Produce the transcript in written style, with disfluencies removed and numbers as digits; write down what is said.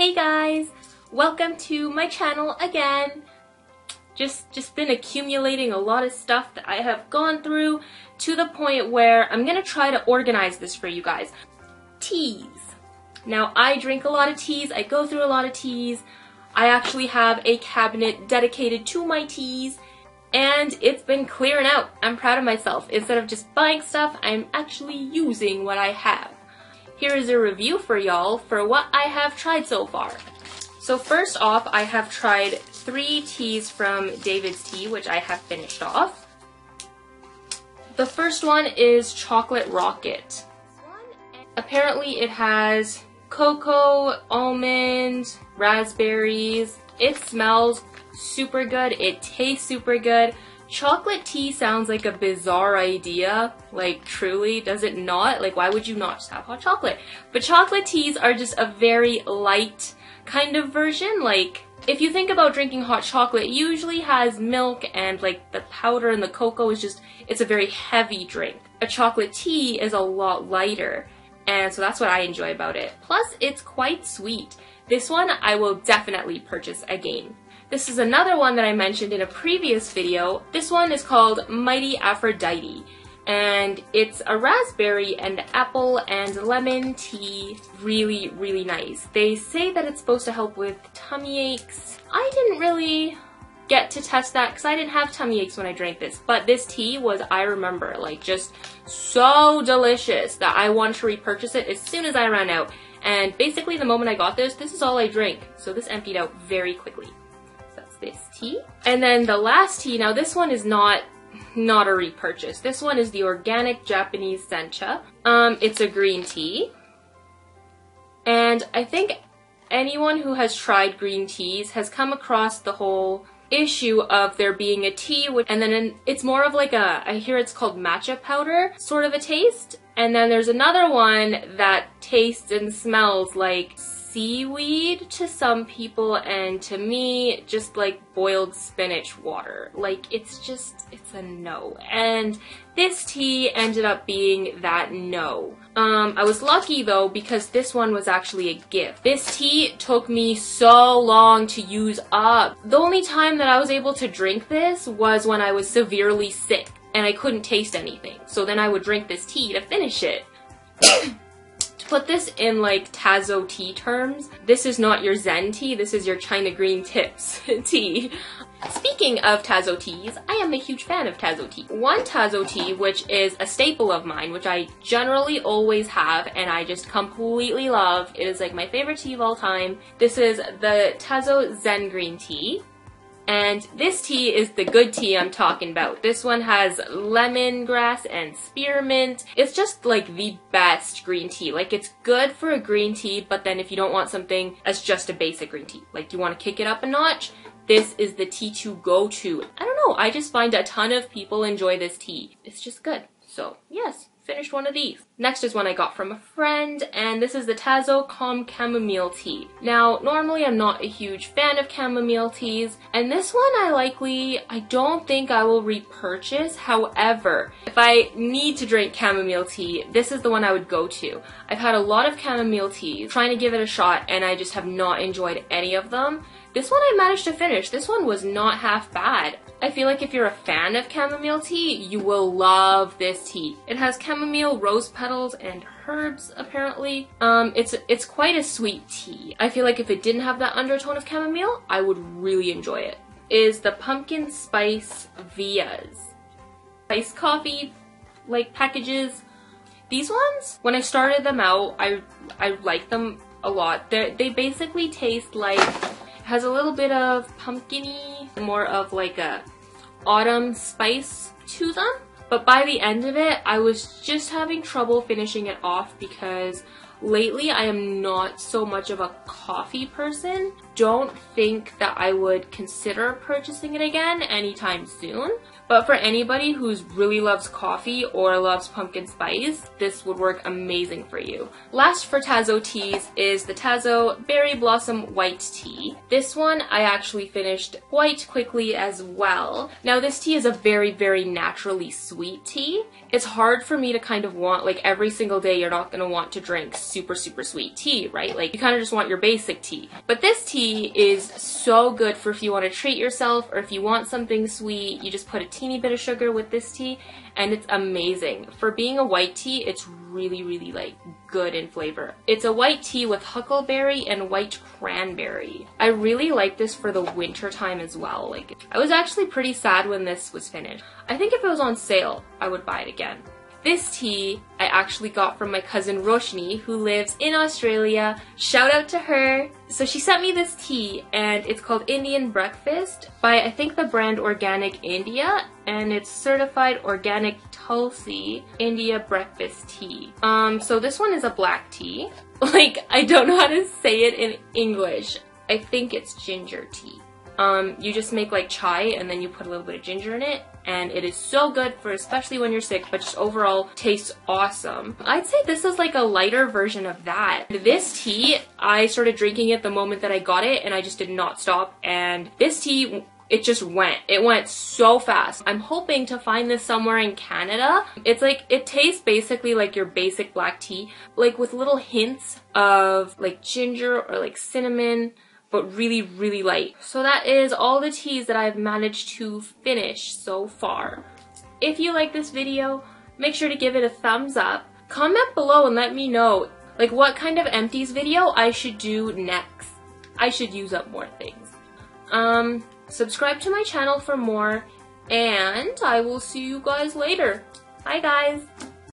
Hey guys! Welcome to my channel again. Just been accumulating a lot of stuff that I have gone through to the point where I'm gonna try to organize this for you guys. Teas. Now I drink a lot of teas, I go through a lot of teas. I actually have a cabinet dedicated to my teas and it's been clearing out. I'm proud of myself. Instead of just buying stuff, I'm actually using what I have. Here is a review for y'all for what I have tried so far. So first off, I have tried 3 teas from David's Tea, which I have finished off. The first one is Chocolate Rocket. Apparently it has cocoa, almond, raspberries. It smells super good. It tastes super good. Chocolate tea sounds like a bizarre idea, like truly, does it not? Like why would you not just have hot chocolate? But chocolate teas are just a very light kind of version. Like if you think about drinking hot chocolate, it usually has milk and like the powder and the cocoa is just, it's a very heavy drink. A chocolate tea is a lot lighter and so that's what I enjoy about it. Plus it's quite sweet. This one I will definitely purchase again. This is another one that I mentioned in a previous video. This one is called Mighty Aphrodite, and it's a raspberry and apple and lemon tea. Really, really nice. They say that it's supposed to help with tummy aches. I didn't really get to test that because I didn't have tummy aches when I drank this, but this tea was, I remember, like just so delicious that I wanted to repurchase it as soon as I ran out. And basically the moment I got this is all I drank. So this emptied out very quickly. This tea. And then the last tea, now this one is not a repurchase. This one is the organic Japanese sencha. It's a green tea. And I think anyone who has tried green teas has come across the whole issue of there being a tea and then it's more of like I hear it's called matcha powder sort of a taste. And then there's another one that tastes and smells like seaweed to some people, and to me just like boiled spinach water. Like it's a no. And this tea ended up being that no. I was lucky though because this one was actually a gift. This tea took me so long to use up. The only time that I was able to drink this was when I was severely sick and I couldn't taste anything. So then I would drink this tea to finish it. Put this in like Tazo tea terms, this is not your Zen tea, this is your China green tips tea. Speaking of Tazo teas, I am a huge fan of Tazo tea. One Tazo tea, which is a staple of mine, which I generally always have and I just completely love, it is like my favorite tea of all time. This is the Tazo Zen green tea. And this tea is the good tea I'm talking about. This one has lemongrass and spearmint. It's just like the best green tea. Like it's good for a green tea, but then if you don't want something as just a basic green tea, like you want to kick it up a notch, this is the tea to go to. I don't know, I just find a ton of people enjoy this tea. It's just good. So yes, finished one of these. Next is one I got from a friend, and this is the Tazo Calm Chamomile Tea. Now, normally I'm not a huge fan of chamomile teas, and this one I don't think I will repurchase. However, if I need to drink chamomile tea, this is the one I would go to. I've had a lot of chamomile teas, trying to give it a shot, and I just have not enjoyed any of them. This one I managed to finish. This one was not half bad. I feel like if you're a fan of chamomile tea, you will love this tea. It has chamomile, rose petals, and herbs, apparently. It's quite a sweet tea. I feel like if it didn't have that undertone of chamomile, I would really enjoy it. Is the pumpkin spice Vias. Iced coffee, like, packages. These ones, when I started them out, I like them a lot. They basically taste like, has a little bit of pumpkin-y, more of like a autumn spice to them. But by the end of it, I was just having trouble finishing it off because lately I am not so much of a coffee person. Don't think that I would consider purchasing it again anytime soon. But for anybody who's really loves coffee or loves pumpkin spice, this would work amazing for you. Last for Tazo teas is the Tazo Berry Blossom White Tea. This one I actually finished quite quickly as well. Now this tea is a very naturally sweet tea. It's hard for me to kind of want, like every single day you're not going to want to drink super sweet tea, right? Like you kind of just want your basic tea. But this tea is so good for if you want to treat yourself or if you want something sweet, you just put a teeny bit of sugar with this tea and it's amazing. For being a white tea, it's really like good in flavor. It's a white tea with huckleberry and white cranberry. I really like this for the winter time as well. Like I was actually pretty sad when this was finished. I think if it was on sale, I would buy it again. This tea I actually got from my cousin Roshni, who lives in Australia. Shout out to her. So she sent me this tea and it's called Indian Breakfast by I think the brand Organic India, and it's certified organic Tulsi India breakfast tea. So this one is a black tea. Like I don't know how to say it in English. I think it's ginger tea. You just make like chai and then you put a little bit of ginger in it, and it is so good for especially when you're sick, but just overall tastes awesome. I'd say this is like a lighter version of that. This tea, I started drinking it the moment that I got it and I just did not stop, and this tea, it just went. It went so fast. I'm hoping to find this somewhere in Canada. It's like, it tastes basically like your basic black tea, like with little hints of like ginger or like cinnamon, but really light. So that is all the teas that I've managed to finish so far. If you like this video, make sure to give it a thumbs up. Comment below and let me know like what kind of empties video I should do next. I should use up more things. Subscribe to my channel for more, and I will see you guys later. Bye guys!